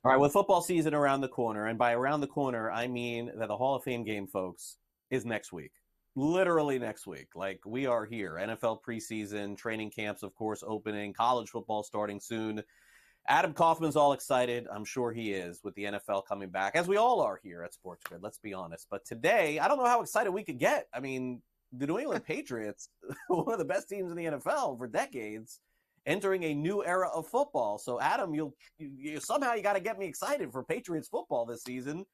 All right, with football season around the corner, and by around the corner, I mean that the Hall of Fame game, folks, is next week. Literally next week. Like, we are here. NFL preseason, training camps, of course, opening, college football starting soon. Adam Kaufman's all excited. I'm sure he is with the NFL coming back, as we all are here at SportsGrid, let's be honest. But today, I don't know how excited we could get. I mean, the New England Patriots, one of the best teams in the NFL for decades, entering a new era of football. So, Adam, you somehow you got to get me excited for Patriots football this season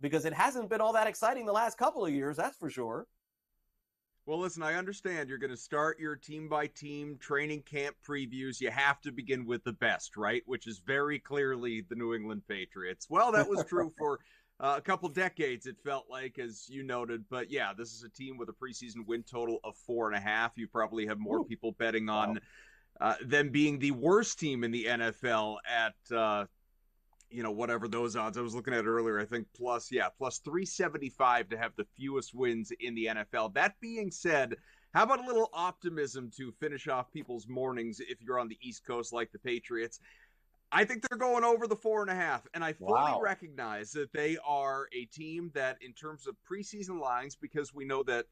because it hasn't been all that exciting the last couple of years, that's for sure. Well, listen, I understand you're going to start your team by team training camp previews. You have to begin with the best, right? Which is very clearly the New England Patriots. Well, that was true for a couple decades, it felt like, as you noted. But yeah, this is a team with a preseason win total of 4.5. You probably have more Ooh, people betting wow. on them being the worst team in the NFL at whatever those odds. I was looking at earlier, I think plus 375 to have the fewest wins in the NFL. That being said, how about a little optimism to finish off people's mornings if you're on the East Coast like the Patriots? I think they're going over the 4.5, and I fully Wow. recognize that they are a team that, in terms of preseason lines, because we know that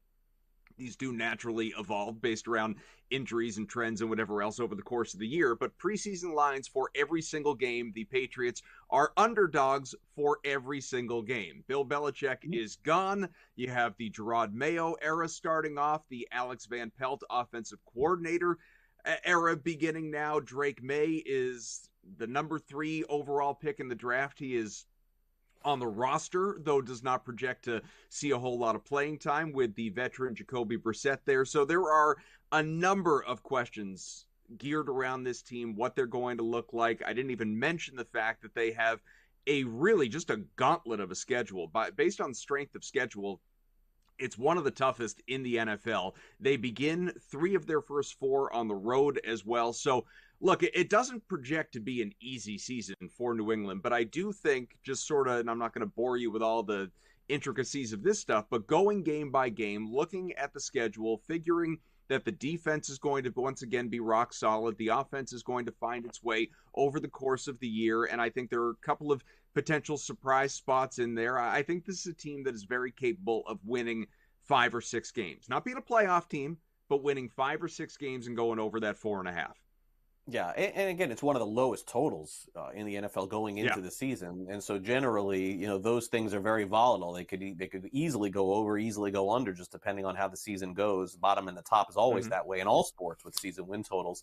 these do naturally evolve based around injuries and trends and whatever else over the course of the year. But preseason lines for every single game, the Patriots are underdogs for every single game. Bill Belichick is gone. You have the Gerard Mayo era starting off, the Alex Van Pelt offensive coordinator era beginning now. Drake May is the number 3 overall pick in the draft. He is on the roster, though does not project to see a whole lot of playing time with the veteran Jacoby Brissett there. So there are a number of questions geared around this team, what they're going to look like. I didn't even mention the fact that they have a really just a gauntlet of a schedule. Based on strength of schedule, it's one of the toughest in the NFL. They begin 3 of their first 4 on the road as well. So, look, it doesn't project to be an easy season for New England, but I do think, just sort of, and I'm not going to bore you with all the intricacies of this stuff, but going game by game, looking at the schedule, figuring that the defense is going to once again be rock solid. The offense is going to find its way over the course of the year. And I think there are a couple of potential surprise spots in there. I think this is a team that is very capable of winning 5 or 6 games, not being a playoff team, but winning 5 or 6 games and going over that 4.5. Yeah, and again, it's one of the lowest totals in the NFL going Yeah. into the season, and so generally, those things are very volatile. They could easily go over, easily go under, just depending on how the season goes. The bottom and the top is always Mm-hmm. that way in all sports with season win totals.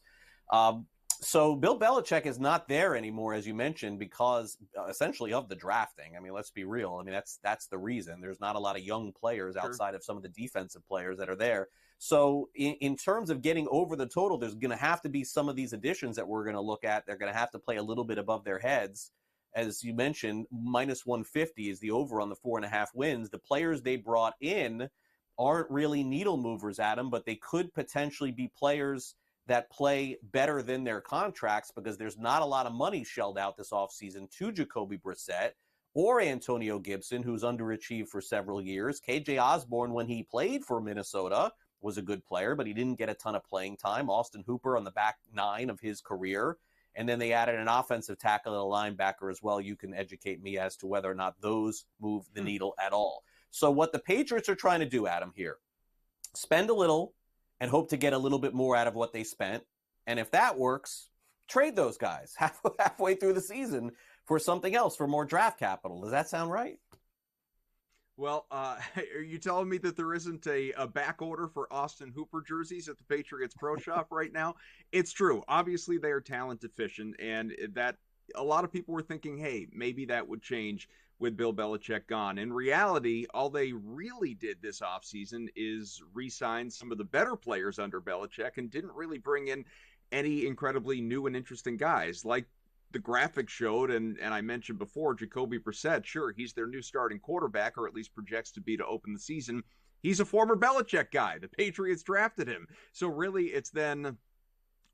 Um, so Bill Belichick is not there anymore, as you mentioned, because essentially of the drafting. I mean, let's be real. I mean, that's the reason. There's not a lot of young players Sure. outside of some of the defensive players that are there. So in terms of getting over the total, there's going to have to be some of these additions that we're going to look at. They're going to have to play a little bit above their heads. As you mentioned, minus 150 is the over on the 4.5 wins. The players they brought in aren't really needle movers, Adam, but they could potentially be players that play better than their contracts because there's not a lot of money shelled out this offseason to Jacoby Brissett or Antonio Gibson, who's underachieved for several years. KJ Osborne, when he played for Minnesota, was a good player, but he didn't get a ton of playing time. Austin Hooper on the back 9 of his career. And then they added an offensive tackle and a linebacker as well. You can educate me as to whether or not those move the needle at all. So what the Patriots are trying to do, Adam, here, spend a little and hope to get a little bit more out of what they spent. And if that works, trade those guys halfway through the season for something else, for more draft capital. Does that sound right? Well, are you telling me that there isn't a back order for Austin Hooper jerseys at the Patriots Pro Shop right now? It's true. Obviously, they are talent deficient, and that a lot of people were thinking, hey, maybe that would change with Bill Belichick gone. In reality, all they really did this offseason is re-sign some of the better players under Belichick and didn't really bring in any incredibly new and interesting guys like the graphic showed, and I mentioned before, Jacoby Brissett, sure, he's their new starting quarterback, or at least projects to be to open the season. He's a former Belichick guy. The Patriots drafted him. So really, it's then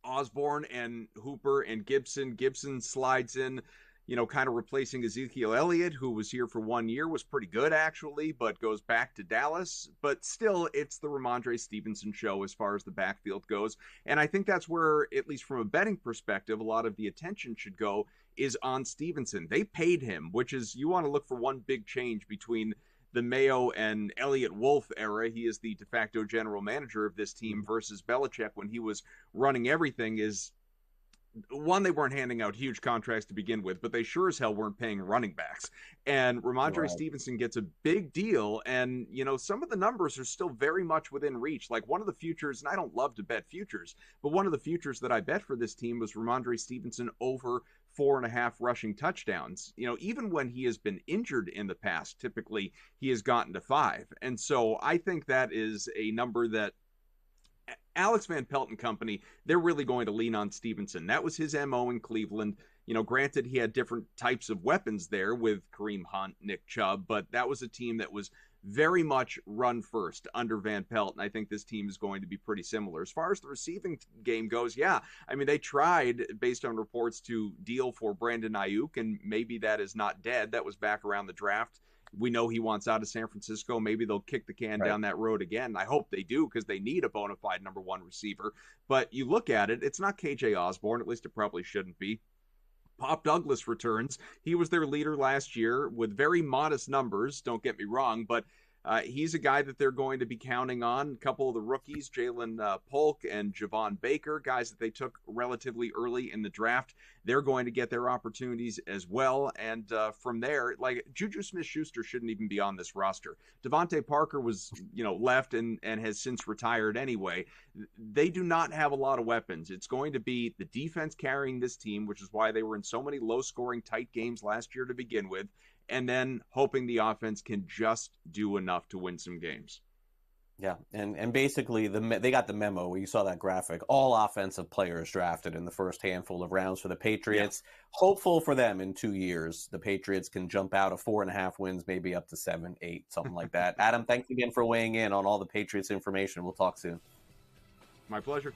Osborne and Hooper and Gibson. Gibson slides in, kind of replacing Ezekiel Elliott, who was here for 1 year, was pretty good actually, but goes back to Dallas. But still, it's the Rhamondre Stevenson show as far as the backfield goes. And I think that's where, at least from a betting perspective, a lot of the attention should go is on Stevenson. They paid him, which is, you want to look for one big change between the Mayo and Elliott Wolf era. He is the de facto general manager of this team versus Belichick when he was running everything. Is one, they weren't handing out huge contracts to begin with, but they sure as hell weren't paying running backs. And Rhamondre Stevenson gets a big deal, and some of the numbers are still very much within reach. Like one of the futures, and I don't love to bet futures, but one of the futures that I bet for this team was Rhamondre Stevenson over 4.5 rushing touchdowns. Even when he has been injured in the past, typically he has gotten to 5. And so I think that is a number that Alex Van Pelt and company, they're really going to lean on Stevenson. That was his MO in Cleveland. Granted, he had different types of weapons there with Kareem Hunt, Nick Chubb, but that was a team that was very much run first under Van Pelt, and I think this team is going to be pretty similar. As far as the receiving game goes, yeah, I mean, they tried, based on reports, to deal for Brandon Ayuk, and maybe that is not dead. That was back around the draft. We know he wants out of San Francisco. Maybe they'll kick the can down that road again. I hope they do, because they need a bona fide number 1 receiver. But you look at it, it's not KJ Osborne. At least it probably shouldn't be. Pop Douglas returns. He was their leader last year with very modest numbers, don't get me wrong, but he's a guy that they're going to be counting on. A couple of the rookies, Jalen Polk and Javon Baker, guys that they took relatively early in the draft, they're going to get their opportunities as well. And from there, like Juju Smith-Schuster shouldn't even be on this roster. Devontae Parker was, left and has since retired anyway. They do not have a lot of weapons. It's going to be the defense carrying this team, which is why they were in so many low-scoring, tight games last year to begin with, and then hoping the offense can just do enough to win some games. Yeah, and basically they got the memo. You saw that graphic. All offensive players drafted in the first handful of rounds for the Patriots. Yeah. Hopeful for them in 2 years, the Patriots can jump out of 4.5 wins, maybe up to 7, 8, something like that. Adam, thanks again for weighing in on all the Patriots information. We'll talk soon. My pleasure.